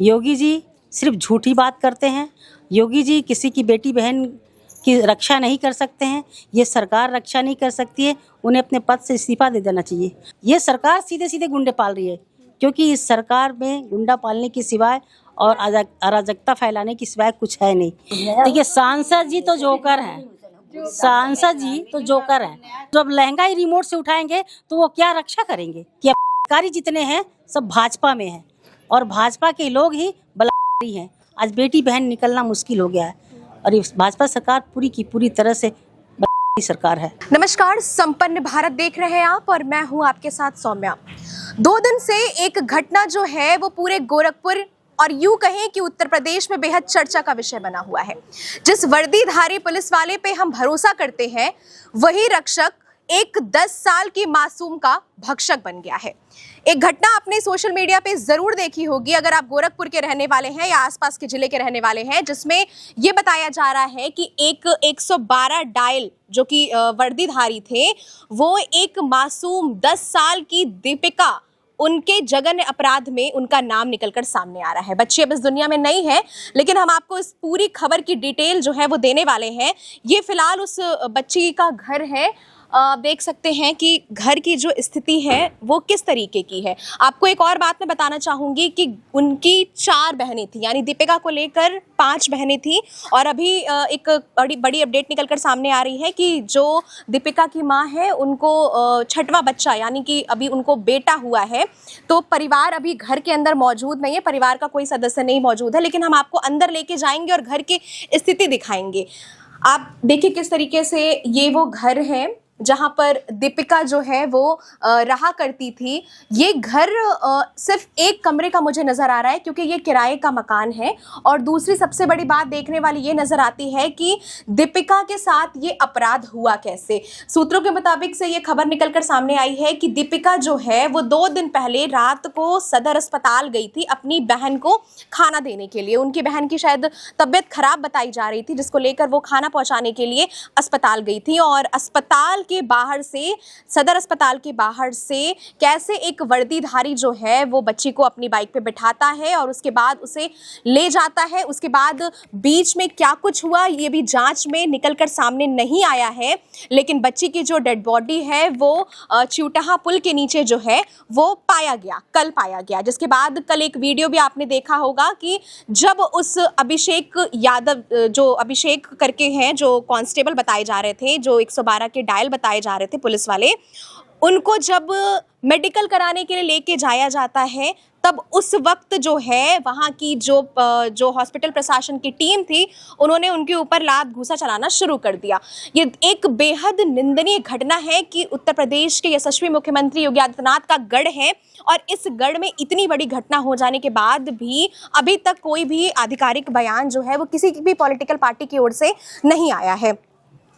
योगी जी सिर्फ झूठी बात करते हैं। योगी जी किसी की बेटी बहन की रक्षा नहीं कर सकते हैं। ये सरकार रक्षा नहीं कर सकती है। उन्हें अपने पद से इस्तीफा दे देना चाहिए। ये सरकार सीधे सीधे गुंडे पाल रही है, क्योंकि इस सरकार में गुंडा पालने के सिवाय और अराजकता फैलाने की सिवाय कुछ है नहीं। देखिए, सांसद जी तो जोकर हैं। सांसद जी तो जोकर हैं। जब लहंगा ही रिमोट से उठाएंगे तो वो क्या रक्षा करेंगे? कि अधिकारी जितने हैं सब भाजपा में हैं और भाजपा के लोग ही बलात्कारी हैं। आज बेटी बहन निकलना मुश्किल हो गया है और ये भाजपा सरकार पूरी की पूरी तरह से बलात्कारी सरकार है। नमस्कार, संपन्न भारत देख रहे हैं आप और मैं हूं आपके साथ सौम्या। 2 दिन से एक घटना जो है वो पूरे गोरखपुर और यूं कहें कि उत्तर प्रदेश में बेहद चर्चा का विषय बना हुआ है। जिस वर्दीधारी पुलिस वाले पे हम भरोसा करते हैं, वही रक्षक एक 10 साल की मासूम का भक्षक बन गया है। एक घटना आपने सोशल मीडिया पे जरूर देखी होगी अगर आप गोरखपुर के रहने वाले हैं या आसपास के जिले के रहने वाले हैं, जिसमें ये बताया जा रहा है कि एक 112 डायल जो कि वर्दीधारी थे, वो एक मासूम 10 साल की दीपिका, उनके जघन्य अपराध में उनका नाम निकलकर सामने आ रहा है। बच्ची अब इस दुनिया में नहीं है, लेकिन हम आपको इस पूरी खबर की डिटेल जो है वो देने वाले हैं। ये फिलहाल उस बच्ची का घर है। आप देख सकते हैं कि घर की जो स्थिति है वो किस तरीके की है। आपको एक और बात मैं बताना चाहूँगी कि उनकी 4 बहनें थी, यानी दीपिका को लेकर 5 बहनें थी। और अभी एक बड़ी अपडेट निकलकर सामने आ रही है कि जो दीपिका की माँ है उनको 6वां बच्चा, यानी कि अभी उनको बेटा हुआ है। तो परिवार अभी घर के अंदर मौजूद नहीं है, परिवार का कोई सदस्य नहीं मौजूद है, लेकिन हम आपको अंदर लेके जाएंगे और घर की स्थिति दिखाएंगे। आप देखिए किस तरीके से ये वो घर है जहाँ पर दीपिका जो है वो रहा करती थी। ये घर सिर्फ एक कमरे का मुझे नज़र आ रहा है क्योंकि ये किराए का मकान है। और दूसरी सबसे बड़ी बात देखने वाली ये नज़र आती है कि दीपिका के साथ ये अपराध हुआ कैसे। सूत्रों के मुताबिक से ये खबर निकलकर सामने आई है कि दीपिका जो है वो 2 दिन पहले रात को सदर अस्पताल गई थी अपनी बहन को खाना देने के लिए। उनकी बहन की शायद तबीयत खराब बताई जा रही थी, जिसको लेकर वो खाना पहुँचाने के लिए अस्पताल गई थी। और अस्पताल के बाहर से, सदर अस्पताल के बाहर से कैसे एक वर्दीधारी जो है वो बच्ची को अपनी बाइक पे बिठाता है और उसके बाद उसे ले जाता है। उसके बाद बीच में क्या कुछ हुआ ये भी जांच में निकलकर सामने नहीं आया है, लेकिन बच्ची की जो डेड बॉडी है वो चिउटाहा पुल के नीचे जो है वो कल पाया गया। जिसके बाद कल एक वीडियो भी आपने देखा होगा कि जब उस अभिषेक यादव, जो अभिषेक करके हैं, जो कांस्टेबल बताए जा रहे थे, जो 112 के डायल बताए जा रहे थे पुलिस वाले, उनको जब मेडिकल कराने के लिए लेके जाया जाता है, तब उस वक्त जो है वहाँ की जो हॉस्पिटल प्रशासन की टीम थी, उन्होंने उनके ऊपर लात घूंसा चलाना शुरू कर दिया। ये एक बेहद निंदनीय घटना है कि उत्तर प्रदेश के यशस्वी मुख्यमंत्री योगी आदित्यनाथ का गढ़ है और इस गढ़ में इतनी बड़ी घटना हो जाने के बाद भी अभी तक कोई भी आधिकारिक बयान जो है वो किसी भी पॉलिटिकल पार्टी की ओर से नहीं आया है।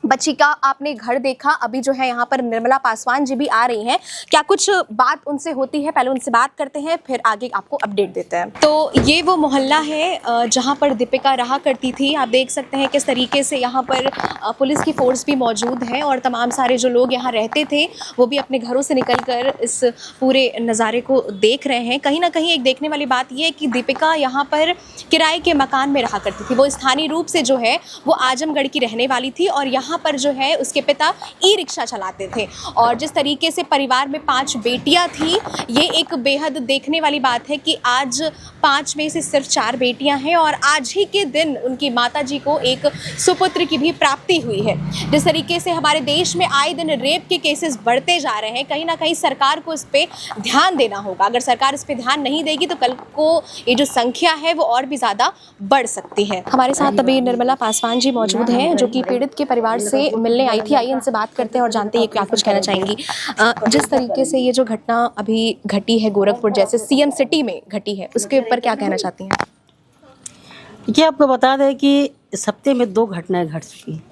बच्ची का आपने घर देखा। अभी जो है यहाँ पर निर्मला पासवान जी भी आ रही हैं। क्या कुछ बात उनसे होती है, पहले उनसे बात करते हैं, फिर आगे आपको अपडेट देते हैं। तो ये वो मोहल्ला है जहाँ पर दीपिका रहा करती थी। आप देख सकते हैं किस तरीके से यहाँ पर पुलिस की फोर्स भी मौजूद है और तमाम सारे जो लोग यहाँ रहते थे वो भी अपने घरों से निकल कर इस पूरे नज़ारे को देख रहे हैं। कहीं ना कहीं एक देखने वाली बात यह है कि दीपिका यहाँ पर किराए के मकान में रहा करती थी। वो स्थानीय रूप से जो है वो आजमगढ़ की रहने वाली थी और यहाँ पर जो है उसके पिता ई रिक्शा चलाते थे। और जिस तरीके से परिवार में 5 बेटियां थी, ये एक बेहद देखने वाली बात है कि आज 5 में से सिर्फ 4 बेटियां हैं और आज ही के दिन उनकी माताजी को एक सुपुत्र की भी प्राप्ति हुई है। जिस तरीके से हमारे देश में आए दिन रेप के केसेस बढ़ते जा रहे हैं, कहीं ना कहीं सरकार को इस पर ध्यान देना होगा। अगर सरकार इस पर ध्यान नहीं देगी तो कल को ये जो संख्या है वो और भी ज़्यादा बढ़ सकती है। हमारे साथ अभी निर्मला पासवान जी मौजूद हैं जो कि पीड़ित के परिवार से मिलने आई थी। आइए इनसे बात करते हैं और जानते हैं क्या कुछ कहना चाहेंगी। जिस तरीके से ये जो घटना अभी घटी है गोरखपुर जैसे सीएम सिटी में घटी है, उसके ऊपर क्या कहना चाहती हैं? देखिए, आपको बता दें कि इस हफ्ते में 2 घटनाएं घट चुकी हैं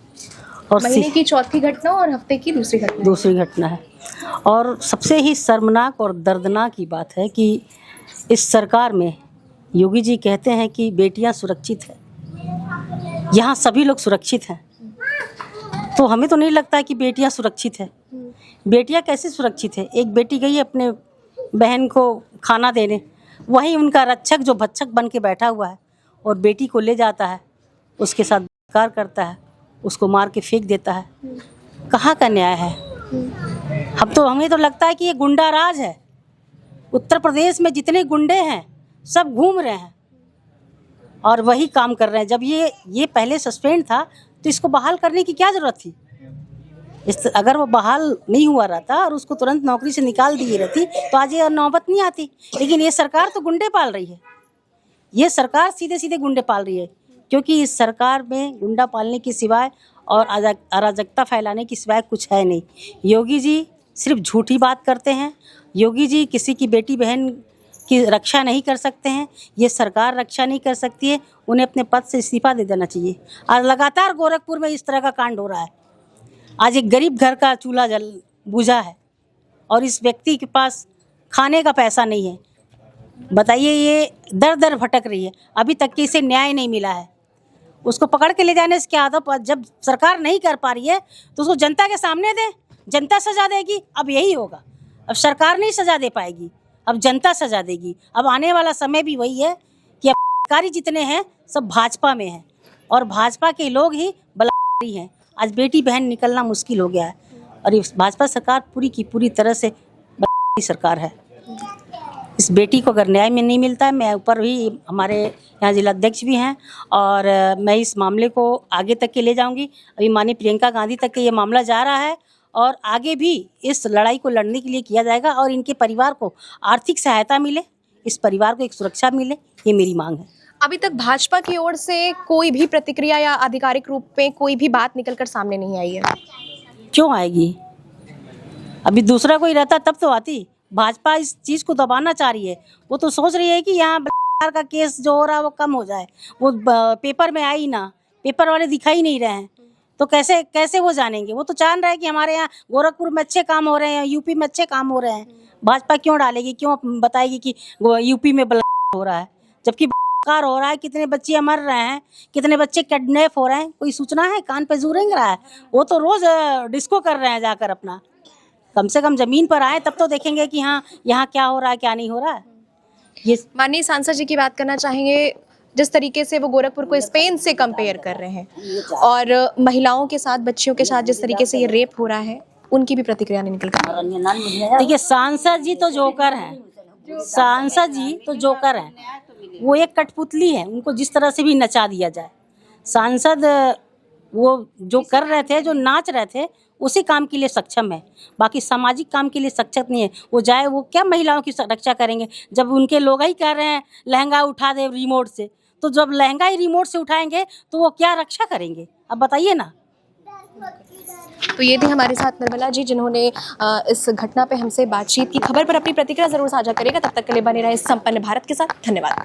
और महीने की चौथी घटना और हफ्ते की दूसरी घटना है। और सबसे ही शर्मनाक और दर्दनाक की बात है कि इस सरकार में योगी जी कहते हैं कि बेटियां सुरक्षित हैं, यहाँ सभी लोग सुरक्षित हैं। तो हमें तो नहीं लगता है कि बेटियां सुरक्षित है। बेटियां कैसे सुरक्षित है? एक बेटी गई अपने बहन को खाना देने, वहीं उनका रक्षक जो भक्षक बन के बैठा हुआ है और बेटी को ले जाता है, उसके साथ बलात्कार करता है, उसको मार के फेंक देता है। कहाँ का न्याय है? हमें तो लगता है कि ये गुंडा राज है। उत्तर प्रदेश में जितने गुंडे हैं सब घूम रहे हैं और वही काम कर रहे हैं। जब ये पहले सस्पेंड था तो इसको बहाल करने की क्या ज़रूरत थी? अगर वो बहाल नहीं हुआ रहता और उसको तुरंत नौकरी से निकाल दी रहती तो आज ये नौबत नहीं आती। लेकिन ये सरकार तो गुंडे पाल रही है। ये सरकार सीधे सीधे गुंडे पाल रही है, क्योंकि इस सरकार में गुंडा पालने के सिवाय और अराजकता फैलाने के सिवाय कुछ है नहीं। योगी जी सिर्फ झूठी बात करते हैं। योगी जी किसी की बेटी बहन की रक्षा नहीं कर सकते हैं। ये सरकार रक्षा नहीं कर सकती है। उन्हें अपने पद से इस्तीफा दे देना चाहिए। और लगातार गोरखपुर में इस तरह का कांड हो रहा है। आज एक गरीब घर का चूल्हा बुझा है और इस व्यक्ति के पास खाने का पैसा नहीं है। बताइए, ये दर दर भटक रही है। अभी तक कि इसे न्याय नहीं मिला है। उसको पकड़ के ले जाने से क्या आता? जब सरकार नहीं कर पा रही है तो उसको जनता के सामने दे, जनता सजा देगी। अब यही होगा। अब सरकार नहीं सजा दे पाएगी, अब जनता सजा देगी। अब आने वाला समय भी वही है कि अब अधिकारी जितने हैं सब भाजपा में हैं और भाजपा के लोग ही बलात्कारी हैं। आज बेटी बहन निकलना मुश्किल हो गया है और ये भाजपा सरकार पूरी की पूरी तरह से बलात्कारी सरकार है। इस बेटी को अगर न्याय में नहीं मिलता है, मैं ऊपर भी हमारे यहाँ जिला अध्यक्ष भी हैं और मैं इस मामले को आगे तक के ले जाऊंगी। अभी माननीय प्रियंका गांधी तक के ये मामला जा रहा है और आगे भी इस लड़ाई को लड़ने के लिए किया जाएगा और इनके परिवार को आर्थिक सहायता मिले, इस परिवार को एक सुरक्षा मिले, ये मेरी मांग है। अभी तक भाजपा की ओर से कोई भी प्रतिक्रिया या आधिकारिक रूप में कोई भी बात निकलकर सामने नहीं आई है। क्यों आएगी? अभी दूसरा कोई रहता तब तो आती। भाजपा इस चीज़ को दबाना चाह रही है। वो तो सोच रही है कि यहाँ बलात्कार का केस जो हो रहा है वो कम हो जाए। वो पेपर में आई ना, पेपर वाले दिखाई नहीं रहे हैं तो कैसे वो जानेंगे? वो तो जान रहा है कि हमारे यहाँ गोरखपुर में अच्छे काम हो रहे हैं, यूपी में अच्छे काम हो रहे हैं। भाजपा क्यों डालेगी, क्यों बताएगी कि यूपी में बलात्कार हो रहा है, जबकि बलात्कार हो रहा है? कितने बच्चे मर रहे हैं, कितने बच्चे किडनैप हो रहे हैं, कोई सूचना है? कान पे जू रेंग रहा है? वो तो रोज डिस्को कर रहे हैं जाकर अपना। कम से कम जमीन पर आए तब तो देखेंगे कि हाँ यहाँ क्या हो रहा है, क्या नहीं हो रहा है। ये माननीय सांसद जी की बात करना चाहेंगे, जिस तरीके से वो गोरखपुर को स्पेन से कंपेयर कर रहे हैं और महिलाओं के साथ, बच्चियों के साथ जिस तरीके से ये रेप हो रहा है, उनकी भी प्रतिक्रिया नहीं निकल कर। देखिए, सांसद जी तो जोकर हैं। सांसद जी तो जोकर हैं। वो एक कठपुतली है, उनको जिस तरह से भी नचा दिया जाए। सांसद वो जो कर रहे थे, जो नाच रहे थे, उसी काम के लिए सक्षम है, बाकी सामाजिक काम के लिए सक्षम नहीं है। वो जाए, वो क्या महिलाओं की रक्षा करेंगे? जब उनके लोग ही कह रहे हैं लहंगा उठा दे रिमोट से, तो जब लहंगा ही रिमोट से उठाएंगे तो वो क्या रक्षा करेंगे? अब बताइए ना। तो ये थी हमारे साथ निर्मला जी, जिन्होंने इस घटना पे हमसे बातचीत की। खबर पर अपनी प्रतिक्रिया जरूर साझा करेगा। तब तक के लिए बने रहे संपन्न भारत के साथ। धन्यवाद।